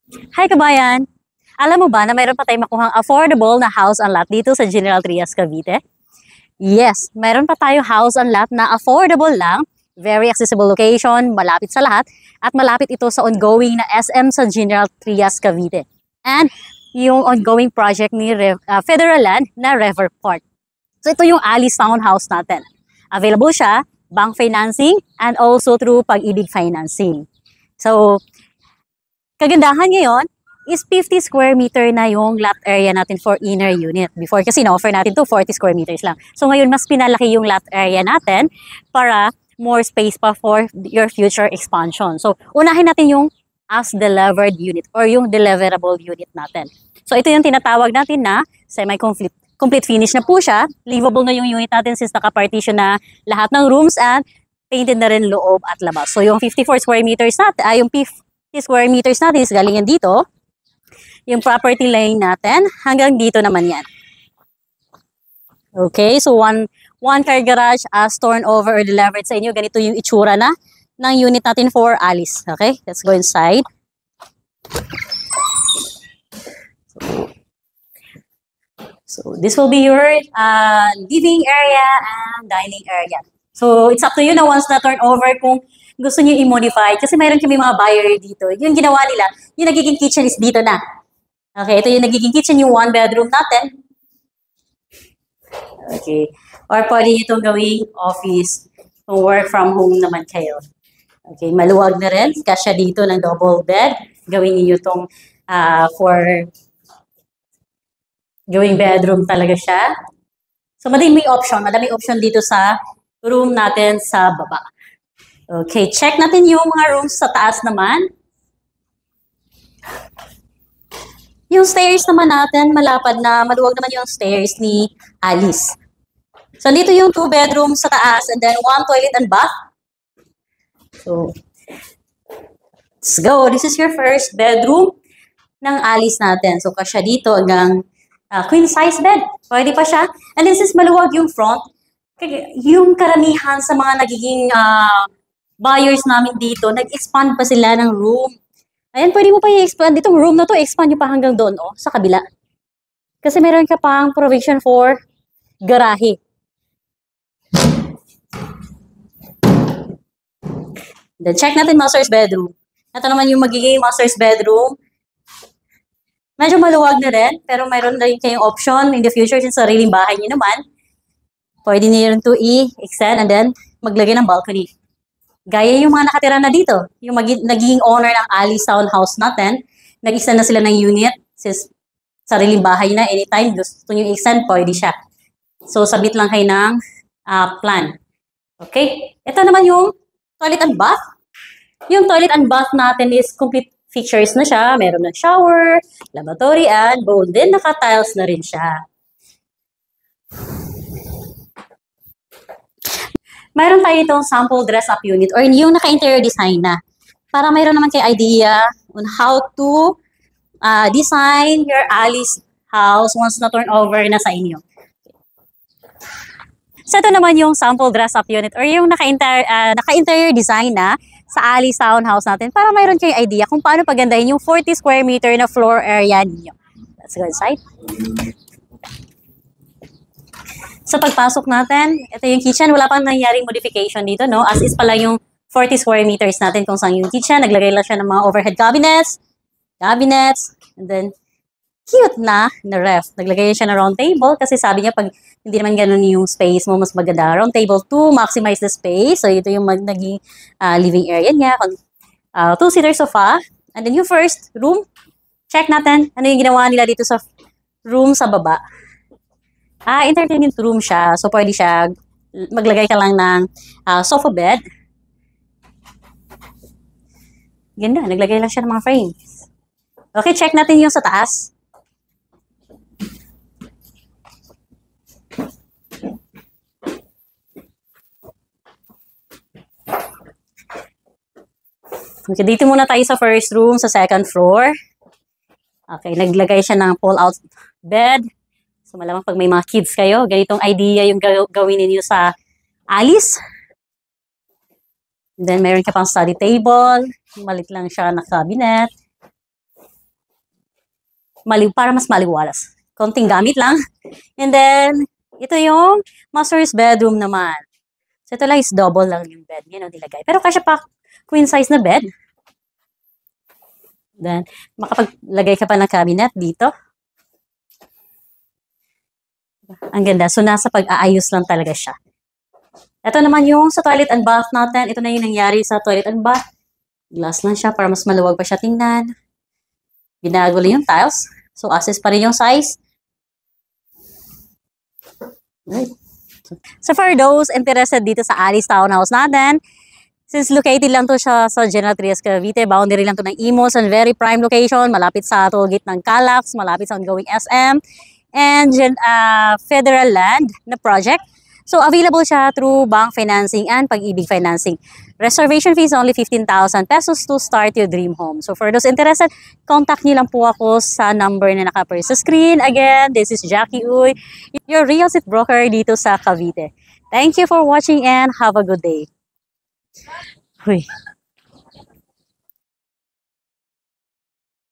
Hi kabayan! Alam mo ba na mayroon pa tayong makuhang affordable na house and lot dito sa General Trias, Cavite? Yes, mayroon pa tayong house and lot na affordable lang, very accessible location, malapit sa lahat, at malapit ito sa ongoing na SM sa General Trias, Cavite. And yung ongoing project ni Federal Land na River Port. So ito yung Alice Townhouse natin. Available siya, bank financing, and also through Pag-ibig financing. So, kagandahan ngayon is 50 square meter na yung lot area natin for inner unit. Before kasi na-offer natin to 40 square meters lang. So ngayon mas pinalaki yung lot area natin para more space pa for your future expansion. So unahin natin yung as delivered unit or yung deliverable unit natin. So ito yung tinatawag natin na complete finish na po siya. Livable na yung unit natin since naka-partition na lahat ng rooms and painted na rin loob at labas. So yung 54 square meters natin, yung 50 square meters natin is galing dito. Yung property line natin, hanggang dito naman yan. Okay, so one car garage as torn over or delivered sa inyo. Ganito yung itsura na ng unit natin for Alice. Okay, let's go inside. So this will be your living area and dining area. So it's up to you na once na turn over kung gusto niyo i-modify. Kasi mayroon kami mga buyer dito. Yung ginawa nila, yung nagiging kitchen is dito na. Okay, ito yung nagiging kitchen, yung one bedroom natin. Okay. Or pwede itong gawing office kung work from home naman kayo. Okay, maluwag na rin. Kasya dito ng double bed. Gawin niyo itong for gawing bedroom talaga siya. So, madaming option dito sa room natin sa baba. Okay, check natin yung mga rooms sa taas naman. Yung stairs naman natin, malapad na, maluwag naman yung stairs ni Alice. So, dito yung 2 bedrooms sa taas and then 1 toilet and bath. So, let's go. This is your first bedroom ng Alice natin. So, kasya dito hanggang queen size bed. Pwede pa siya. And then, since maluwag yung front, yung karamihan sa mga nagiging buyers namin dito, nag-expand pa sila ng room. Ayan, pwede mo pa i-expand. Itong room na to, expand nyo pa hanggang doon, oh, sa kabila. Kasi meron ka pang provision for garahe. Then, check natin master's bedroom. Ito naman yung magiging master's bedroom. Medyo maluwag na rin, pero mayroon na rin kayong option in the future since sariling bahay nyo naman. Pwede nyo rin to i-extend and then maglagay ng balcony. Gaya yung mga nakatira na dito, yung naging owner ng Alice Townhouse natin, nag-extend na sila ng unit since sariling bahay na, anytime gusto nyo i-extend, pwede siya. So, sabit lang kayo ng plan. Okay? Ito naman yung toilet and bath. Yung toilet and bath natin is complete features na siya. Meron na shower, lavatory, and bowl. Then, naka-tiles na rin siya. Mayroon tayo itong sample dress-up unit or yung naka-interior design na. Para mayroon naman kayo idea on how to design your Alice house once na turn over na sa inyo. So ito naman yung sample dress-up unit or yung naka-interior design na sa Alice Townhouse natin para mayroon kayo idea kung paano pagandahin yung 40 square meter na floor area ninyo. Let's go inside. So pagpasok natin, ito yung kitchen. Wala pang nangyaring modification dito, no? As is pala yung 40 square meters natin kung saan yung kitchen. Naglagay lang siya ng mga overhead cabinets, and then cute na ref. Naglagay siya ng round table kasi sabi niya pag hindi naman ganun yung space mo, mas maganda. Round table to maximize the space. So ito yung naging living area niya. 2-seater sofa. And then yung first room, check natin ano yung ginawa nila dito sa room sa baba. Entertainment room siya. So, pwede siya, maglagay ka lang ng sofa bed. Ganda, naglagay lang siya ng mga frames. Okay, check natin yung sa taas. Okay, dito muna tayo sa first room, sa second floor. Okay, naglagay siya ng pull-out bed. So, malamang pag may mga kids kayo, ganitong idea yung gawin ninyo sa Alice. And then, meron ka pang study table. Malit lang siya na cabinet. para mas maliwalas. Konting gamit lang. And then, ito yung master's bedroom naman. So, ito lang is double lang yung bed. Yan ang nilagay. Pero kasya pa queen size na bed. Then, makapaglagay ka pa ng cabinet dito. Ang ganda. So, nasa pag-aayos lang talaga siya. Ito naman yung sa toilet and bath natin. Ito na yung nangyari sa toilet and bath. Glass lang siya para mas maluwag pa siya tingnan. Binago lang yung tiles. So, assess pa rin yung size. Right. So, for those interested dito sa Alice Townhouse natin, since located lang to siya sa General Trias Cavite, boundary lang to ng Imus, and very prime location, malapit sa tollgate ng Calax, malapit sa ongoing SM, and federal land na project. So, available siya through bank financing and Pag-ibig financing. Reservation fees only 15,000 pesos to start your dream home. So, for those interested, contact niyo lang po ako sa number na naka-appear sa screen. Again, this is Jackie Uy, your real estate broker dito sa Cavite. Thank you for watching and have a good day. Uy.